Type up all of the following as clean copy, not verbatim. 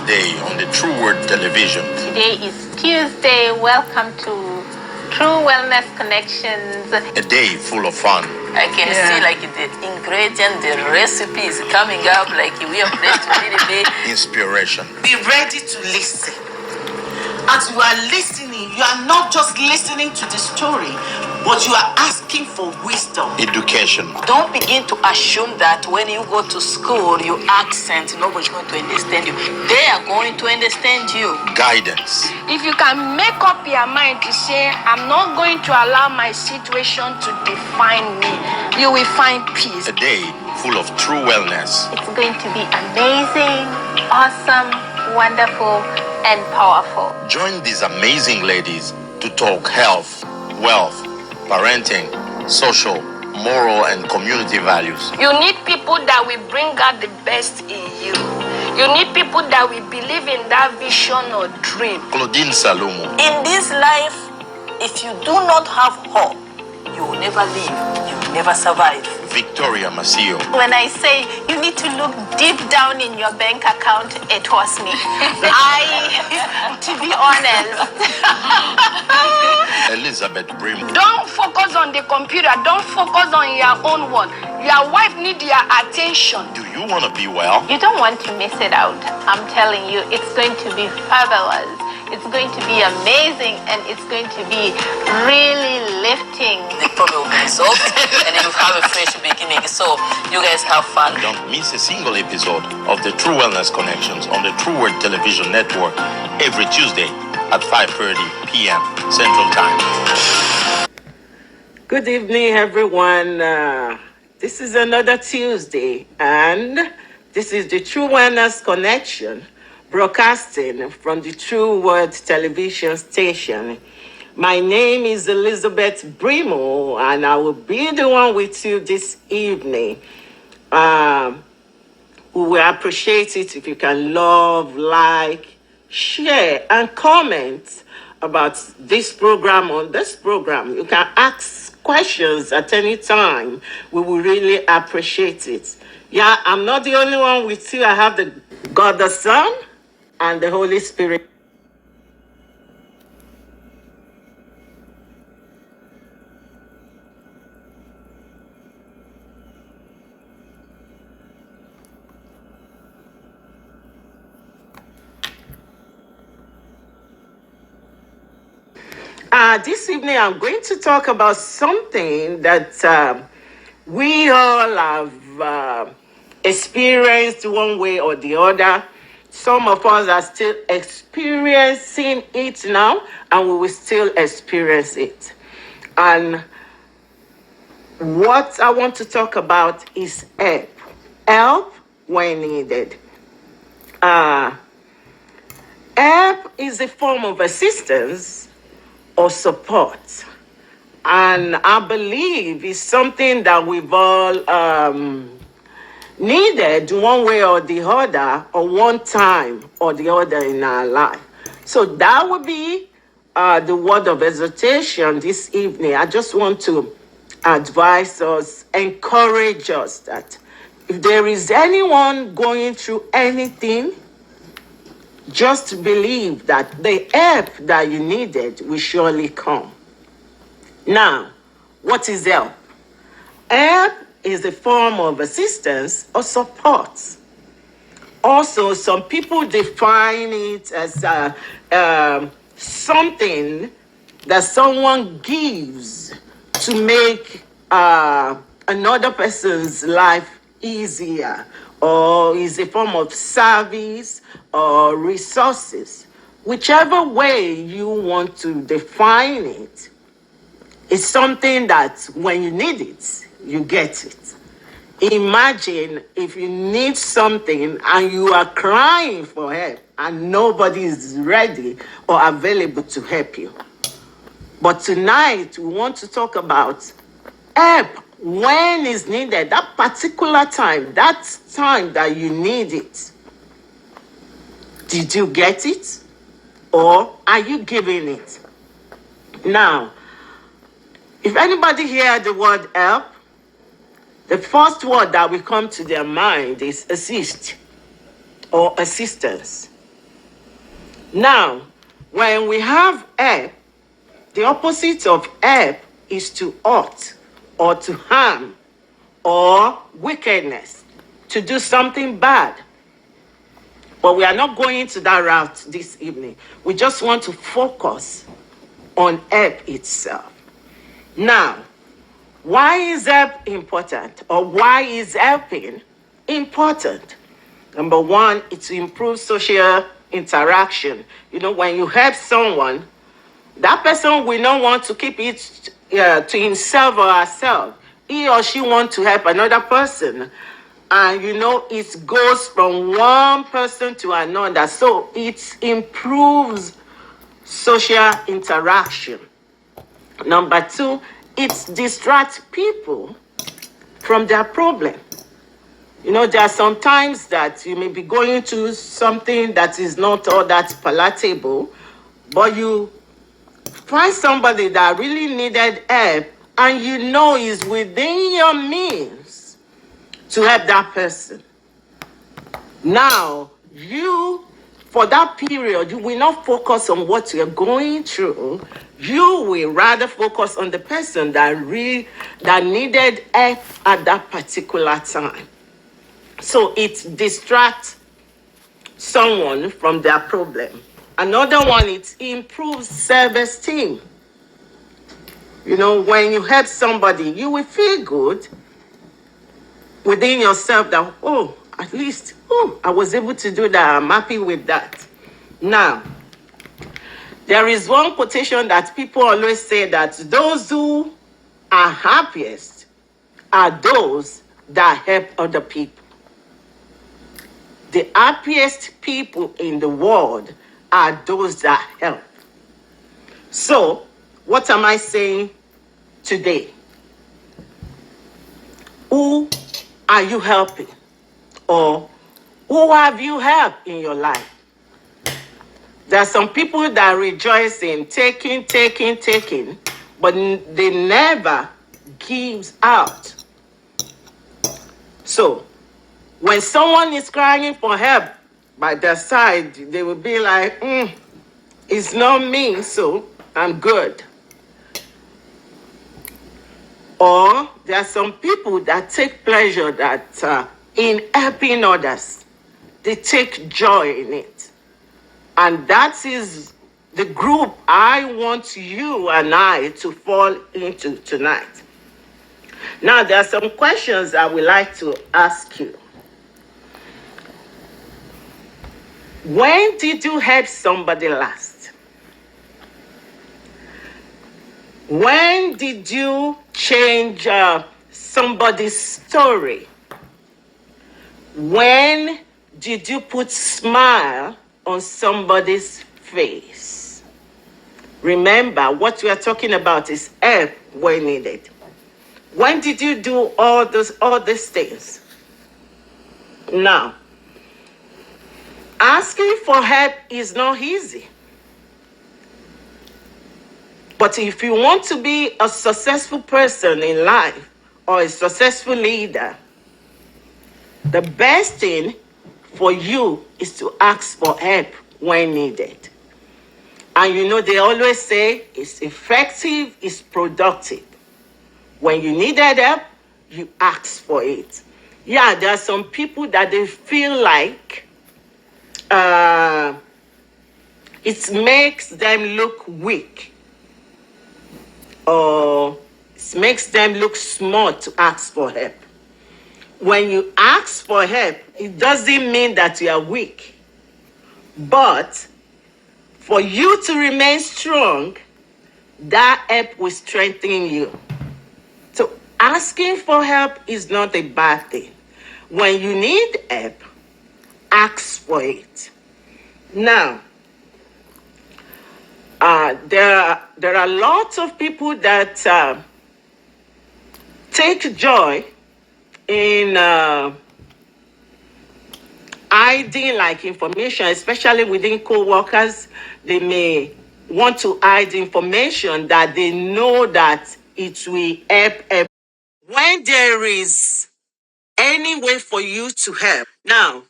day on the True Word Television. Today is Tuesday. Welcome to True Wellness Connections. A day full of fun. I can see like the ingredient, the recipe is coming up like we are blessed to really be. Inspiration. Be ready to listen. As you are listening, you are not just listening to the story, but you are asking for wisdom. Education. Don't begin to assume that when you go to school, your accent, nobody's going to understand you. They are going to understand you. Guidance. If you can make up your mind to say, I'm not going to allow my situation to define me, you will find peace. A day full of true wellness. It's going to be amazing, awesome, wonderful, and powerful. Join these amazing ladies to talk health, wealth, parenting, social, moral, and community values. You need people that will bring out the best in you. You need people that will believe in that vision or dream. Claudine Salumu. In this life, if you do not have hope, you will never live, you will never survive. Victoria Masio. When I say you need to look deep down in your bank account, it was me. To be honest. Elizabeth Brim. Don't focus on the computer. Don't focus on your own one. Your wife needs your attention. Do you want to be well? You don't want to miss it out. I'm telling you, it's going to be fabulous. It's going to be amazing, and it's going to be really lifting. The problem will be solved, and then you have a fresh beginning. So you guys have fun. Don't miss a single episode of the True Wellness Connections on the True Word Television Network every Tuesday at 5:30 p.m. Central Time. Good evening, everyone. This is another Tuesday, and this is the True Wellness Connection, broadcasting from the True Word television station. My name is Elizabeth Brimo, and I will be the one with you this evening. We will appreciate it if you can love, like, share, and comment about this program. On this program, you can ask questions at any time. We will really appreciate it. Yeah, I'm not the only one with you. I have the God the Son and the Holy Spirit. This evening, I'm going to talk about something that we all have experienced one way or the other. Some of us are still experiencing it now, and we will still experience it. And what I want to talk about is help. Help when needed. Help is a form of assistance or support. And I believe it's something that we've all needed one way or the other, or one time or the other in our life. So that would be the word of exhortation this evening. I just want to advise us, encourage us that if there is anyone going through anything, just believe that the help that you needed will surely come. Now, what is help? Help is a form of assistance or support. Also, some people define it as something that someone gives to make another person's life easier, or is a form of service or resources. Whichever way you want to define it, it's something that when you need it, you get it. Imagine if you need something and you are crying for help and nobody is ready or available to help you. But tonight, we want to talk about help when it's needed, that particular time, that time that you need it. Did you get it? Or are you giving it? Now, if anybody hear the word help, the first word that will come to their mind is assist or assistance. Now, when we have help, the opposite of help is to hurt or to harm or wickedness, to do something bad. But we are not going to that route this evening. We just want to focus on help itself. Now, why is help important, or why is helping important? Number one, it's to improve social interaction. You know, when you help someone, that person will not want to keep it to himself or herself. He or she wants to help another person. And you know, it goes from one person to another. So it improves social interaction. Number two, it distracts people from their problem. You know, there are some times that you may be going through something that is not all that palatable, but you find somebody that really needed help, and you know is within your means to help that person. Now, you, for that period, you will not focus on what you're going through. You will rather focus on the person that needed help at that particular time. So it distracts someone from their problem. Another one, it improves self-esteem. You know, when you help somebody, you will feel good within yourself that, oh, at least, I was able to do that. I'm happy with that. Now, there is one quotation that people always say, that those who are happiest are those that help other people. The happiest people in the world are those that help. So, what am I saying today? Who are you helping? Or who have you helped in your life? There are some people that rejoice in taking, but they never give out. So, when someone is crying for help by their side, they will be like, it's not me, so I'm good. Or there are some people that take pleasure in helping others. They take joy in it. And that is the group I want you and I to fall into tonight. Now, there are some questions I would like to ask you. When did you help somebody last? When did you change somebody's story? When did you put smile on somebody's face? Remember, what we are talking about is help when needed. When did you do all these things? Now, asking for help is not easy. But if you want to be a successful person in life or a successful leader, the best thing for you is to ask for help when needed. And you know, they always say it's effective, it's productive. When you needed help, you ask for it. Yeah, there are some people that they feel like it makes them look weak, or it makes them look small to ask for help. When you ask for help, it doesn't mean that you are weak. But for you to remain strong, that help will strengthen you. So asking for help is not a bad thing. When you need help, ask for it. Now, there are lots of people that take joy in hiding like information, especially within co-workers. They may want to hide information that they know that it will help. When there is any way for you to help. Now,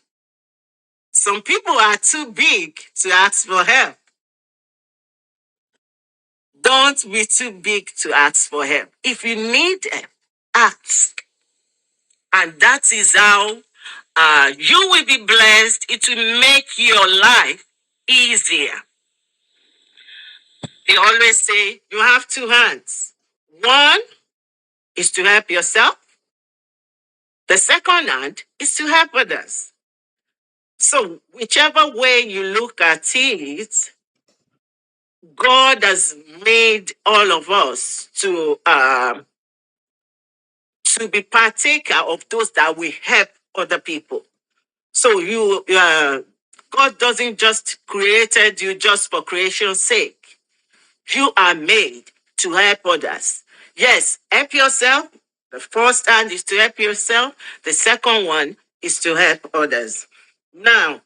Some people are too big to ask for help. Don't be too big to ask for help. If you need help, ask. And that is how you will be blessed. It will make your life easier. They always say you have two hands. One is to help yourself. The second hand is to help others. So whichever way you look at it, God has made all of us to be partaker of those that will help other people. So God doesn't just created you just for creation's sake. You are made to help others. Yes, help yourself. The first hand is to help yourself. The second one is to help others. Now,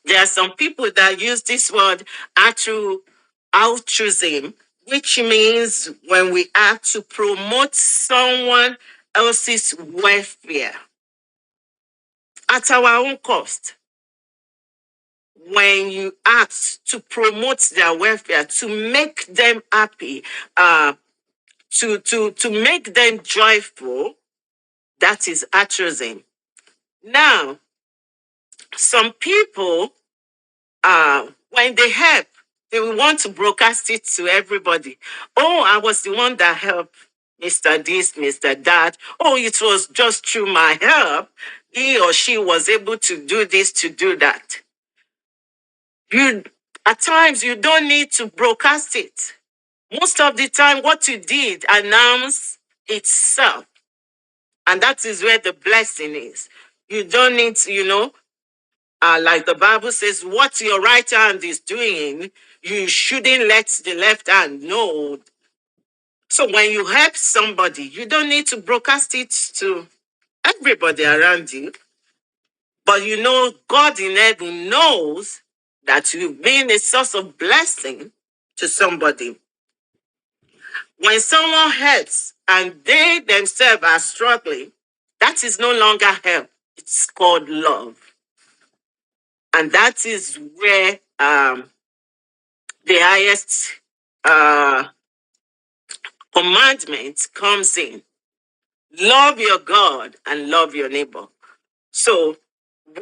there are some people that use this word altruism, which means when we act to promote someone else's welfare at our own cost. When you act to promote their welfare, to make them happy, to make them joyful, that is altruism. Now, some people, when they help, they will want to broadcast it to everybody. Oh, I was the one that helped Mr. This, Mr. That. Oh, it was just through my help. He or she was able to do this, to do that. At times, you don't need to broadcast it. Most of the time, what you did announced itself. And that is where the blessing is. You don't need to, like the Bible says, what your right hand is doing, you shouldn't let the left hand know. So when you help somebody, you don't need to broadcast it to everybody around you. But God in heaven knows that you've been a source of blessing to somebody. When someone helps and they themselves are struggling, that is no longer help. It's called love. And that is where the highest commandment comes in. Love your God and love your neighbor. So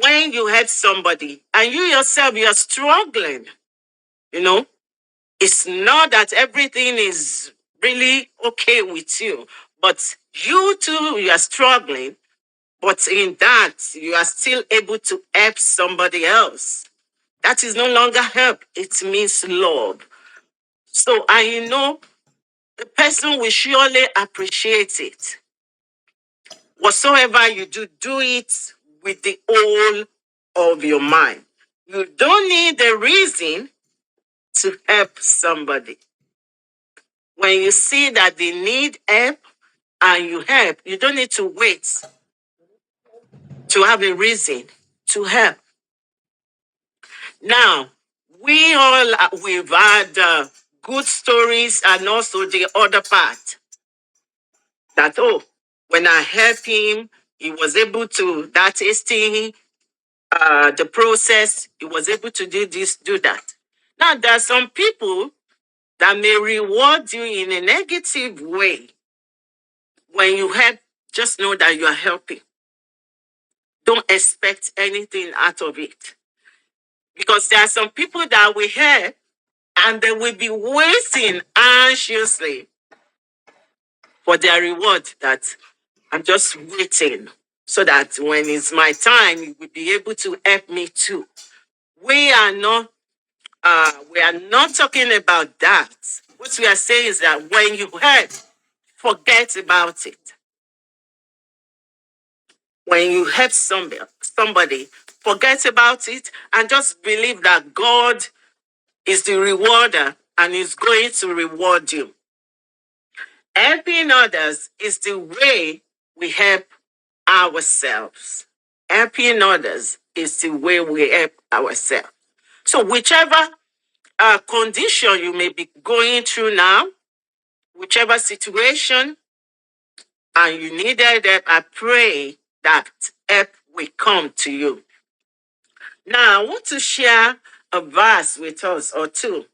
when you help somebody and you yourself, you're struggling, it's not that everything is really okay with you, but you too, you are struggling. But in that, you are still able to help somebody else. That is no longer help. It means love. So, and the person will surely appreciate it. Whatsoever you do, do it with the whole of your mind. You don't need a reason to help somebody. When you see that they need help and you help, you don't need to wait to have a reason to help. Now, we've had good stories and also the other part that, when I helped him, he was able to, that tasting the process, he was able to do this, do that. Now, there are some people that may reward you in a negative way. When you help, just know that you are helping. Don't expect anything out of it. Because there are some people that we help and they will be waiting anxiously for their reward, that I'm just waiting so that when it's my time, you will be able to help me too. We are not talking about that. What we are saying is that when you help, forget about it. When you help somebody, forget about it and just believe that God is the rewarder and is going to reward you. Helping others is the way we help ourselves. Helping others is the way we help ourselves. So whichever condition you may be going through now, whichever situation, and you needed help, I pray that help will come to you. Now, I want to share a verse with us or two.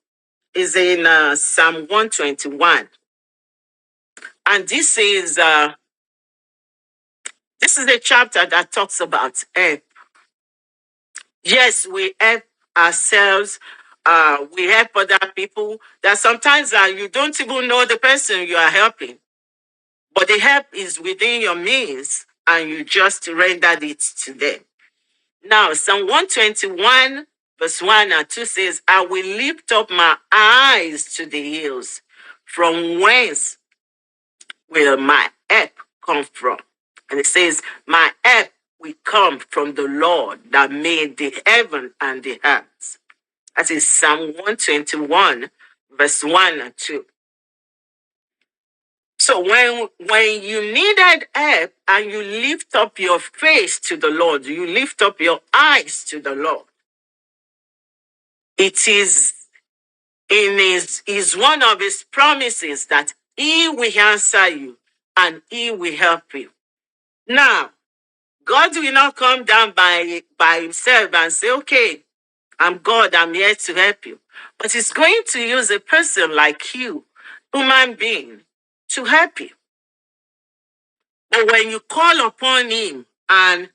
Is in Psalm 121. And this is a chapter that talks about help. Yes, we help ourselves. We help other people. That sometimes you don't even know the person you are helping, but the help is within your means, and you just rendered it to them. Now, Psalm 121, verse 1 and 2 says, I will lift up my eyes to the hills, from whence will my help come from? And it says, my help will come from the Lord that made the heaven and the earth. That is Psalm 121, verse 1 and 2. So when you needed help and you lift up your face to the Lord, you lift up your eyes to the Lord, it is is one of his promises that he will answer you and he will help you. Now, God will not come down by himself and say, okay, I'm God, I'm here to help you. But he's going to use a person like you, human being, to help you. But when you call upon him and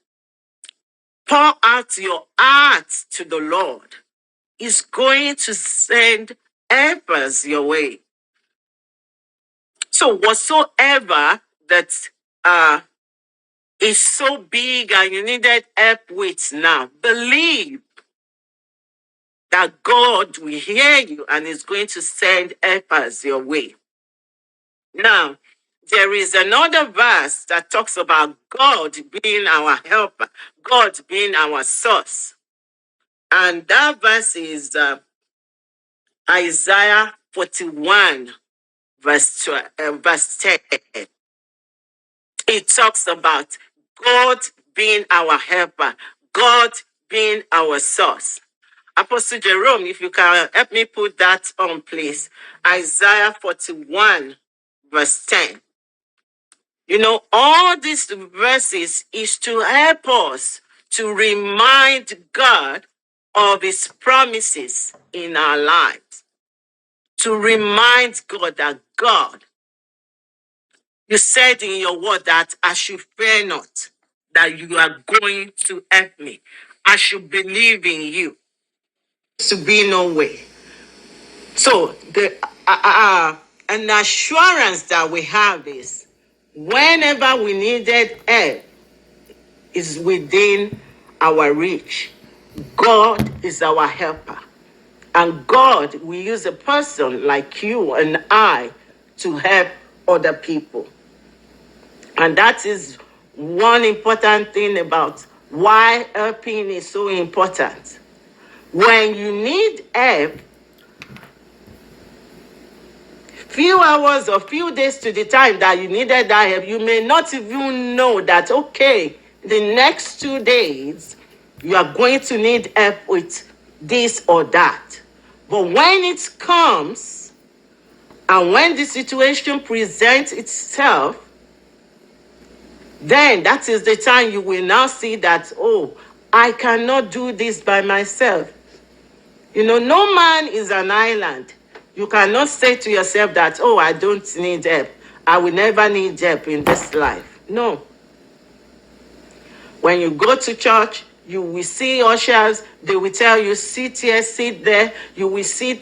pour out your heart to the Lord, he's going to send helpers your way. So whatsoever that is so big and you needed help with now, believe that God will hear you and is going to send helpers your way. Now, there is another verse that talks about God being our helper, God being our source. And that verse is Isaiah 41, verse 10. It talks about God being our helper, God being our source. Apostle Jerome, if you can help me put that on, please. Isaiah 41, verse 10. You know, all these verses is to help us to remind God of his promises in our lives. To remind God that God, you said in your word that I should fear not, that you are going to help me. I should believe in you. To be no way. So an assurance that we have is whenever we needed help is within our reach. God is our helper. And God will use a person like you and I to help other people. And that is one important thing about why helping is so important. When you need help, few hours or few days to the time that you needed that help, you may not even know that, okay, the next 2 days, you are going to need help with this or that. But when it comes, and when the situation presents itself, then that is the time you will now see that, oh, I cannot do this by myself. You know, no man is an island. You cannot say to yourself that, oh, I don't need help. I will never need help in this life. No. When you go to church, you will see ushers. They will tell you, sit here, sit there. You will see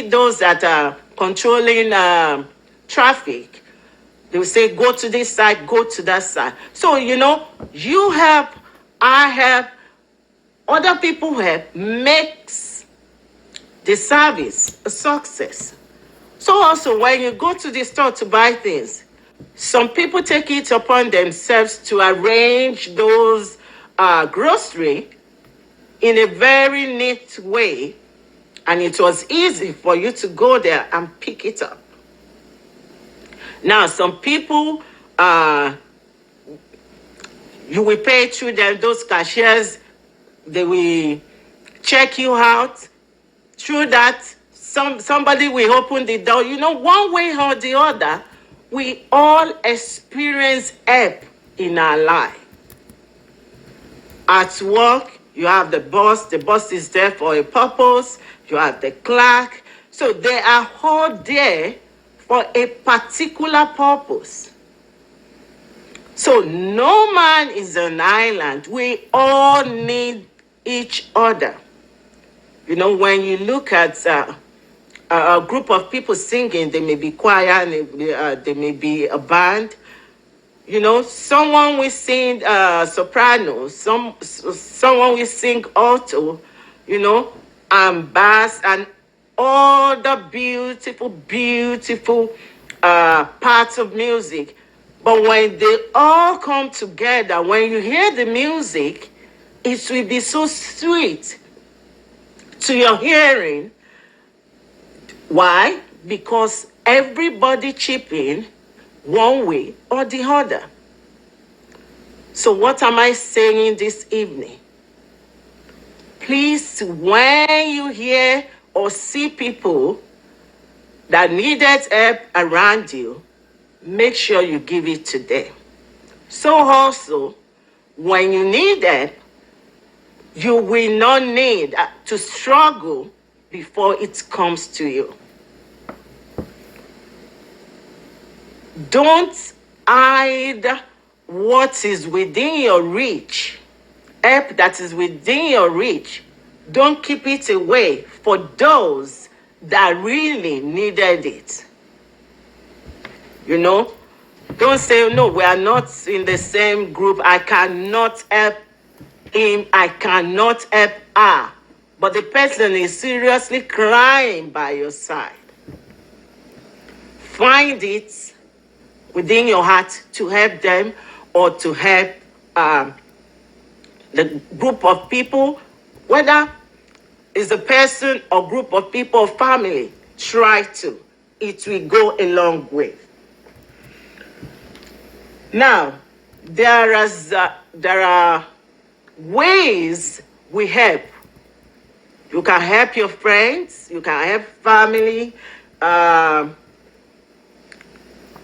those that are controlling traffic. They will say, go to this side, go to that side. So, you know, you help, I help, other people help, makes the service a success. So also, when you go to the store to buy things, some people take it upon themselves to arrange those grocery in a very neat way, and it was easy for you to go there and pick it up. Now, some people, you will pay through them, those cashiers, they will check you out. Through that, somebody will open the door. You know, one way or the other, we all experience help in our life. At work, You have the boss is there for a purpose. You have the clerk. So they are all there for a particular purpose. So no man is an island. We all need each other. You know, when you look at a group of people singing, they may be choir and they may be a band. You know, someone will sing soprano, someone will sing alto, you know, and bass, and all the beautiful parts of music. But when they all come together, when you hear the music, it will be so sweet to your hearing. Why? Because everybody chip in one way or the other. So what am I saying this evening? Please, when you hear or see people that needed help around you, make sure you give it to them. So also, when you need help, you will not need to struggle before it comes to you. Don't hide what is within your reach. Help that is within your reach. Don't keep it away for those that really needed it. You know, don't say, no, we are not in the same group. I cannot help him. I cannot help her. But the person is seriously crying by your side. Find it within your heart to help them or to help the group of people, whether it's a person or group of people or family. Try to. It will go a long way. Now, there are ways we help. You can help your friends. You can help family.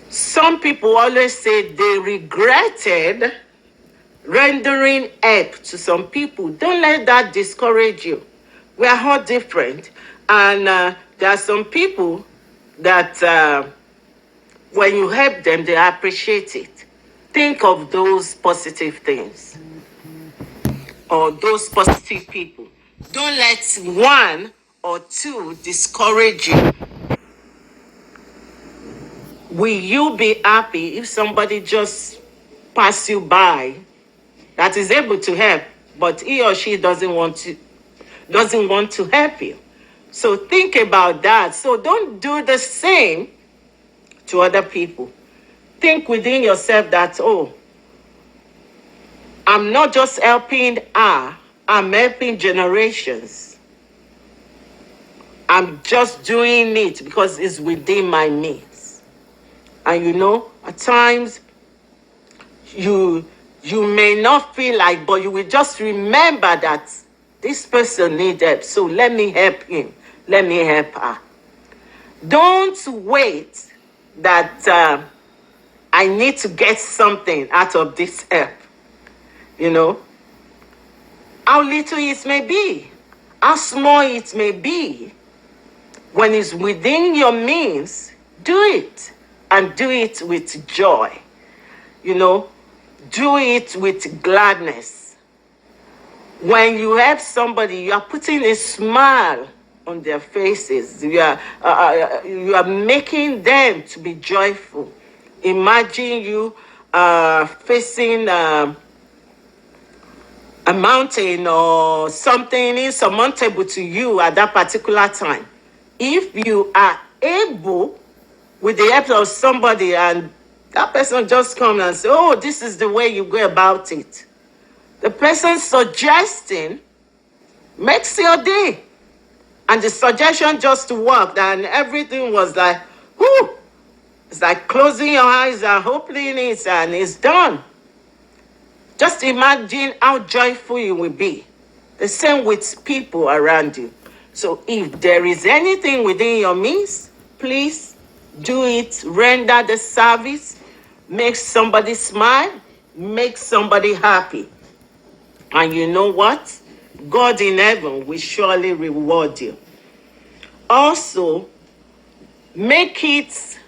Some people always say they regretted rendering help to some people. Don't let that discourage you. We are all different. And there are some people that when you help them, they appreciate it. Think of those positive things or those positive people. Don't let one or two discourage you. Will you be happy if somebody just pass you by that is able to help, but he or she doesn't want to help you? So think about that. So don't do the same to other people. Think within yourself that, oh, I'm not just helping her, I'm helping generations. I'm just doing it because it's within my means. And you know, at times, you may not feel like, but you will just remember that this person needs help, so let me help him, let me help her. Don't wait that I need to get something out of this help. You know, how little it may be, how small it may be, when it's within your means, do it. And do it with joy. You know, do it with gladness. When you help somebody, you are putting a smile on their faces. You are making them to be joyful. Imagine you facing a mountain or something insurmountable to you at that particular time. If you are able, with the help of somebody, and that person just comes and says, oh, this is the way you go about it. The person suggesting makes your day. And the suggestion just worked, and everything was like, whoo! It's like closing your eyes and opening it, and it's done. Just imagine how joyful you will be. The same with people around you. So if there is anything within your means, please do it. Render the service. Make somebody smile. Make somebody happy. And you know what? God in heaven will surely reward you. Also, make it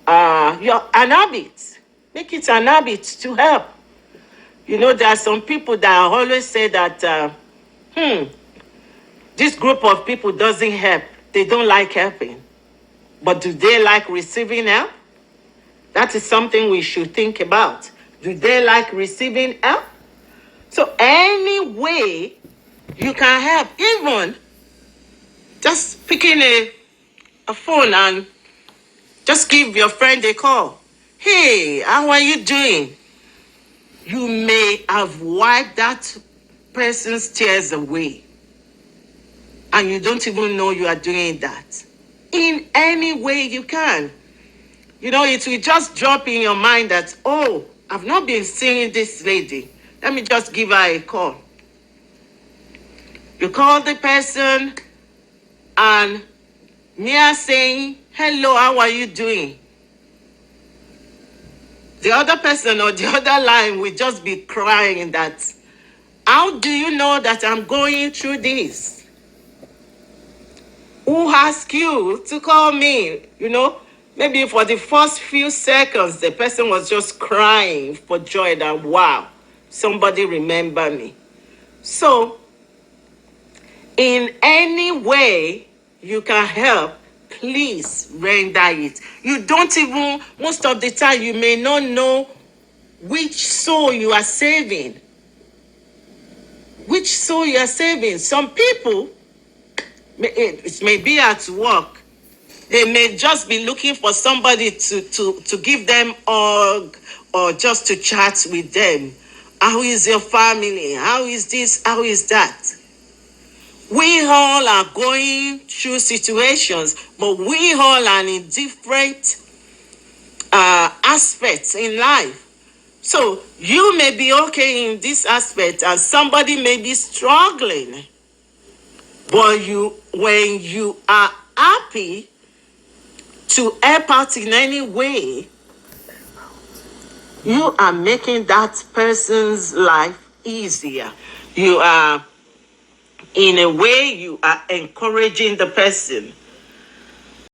an habit. Make it an habit to help. You know, there are some people that always say that, this group of people doesn't help. They don't like helping. But do they like receiving help? That is something we should think about. Do they like receiving help? So any way you can help, even just picking a phone and just give your friend a call. Hey, how are you doing? You may have wiped that person's tears away. And you don't even know you are doing that. In any way you can. You know, it will just drop in your mind that, oh, I've not been seeing this lady. Let me just give her a call. You call the person and mere saying, hello, how are you doing? The other person or the other line will just be crying that, how do you know that I'm going through this? Who asked you to call me? You know, maybe for the first few seconds, the person was just crying for joy that, wow, somebody remember me. So, in any way you can help, please render it. You don't even, most of the time, you may not know which soul you are saving. Which soul you are saving. Some people, it may be at work. They may just be looking for somebody to give them hug or just to chat with them. How is your family? How is this? How is that? We all are going through situations, but we all are in different aspects in life. So you may be okay in this aspect and somebody may be struggling. But when you are happy to help out in any way, you are making that person's life easier. You are, in a way, you are encouraging the person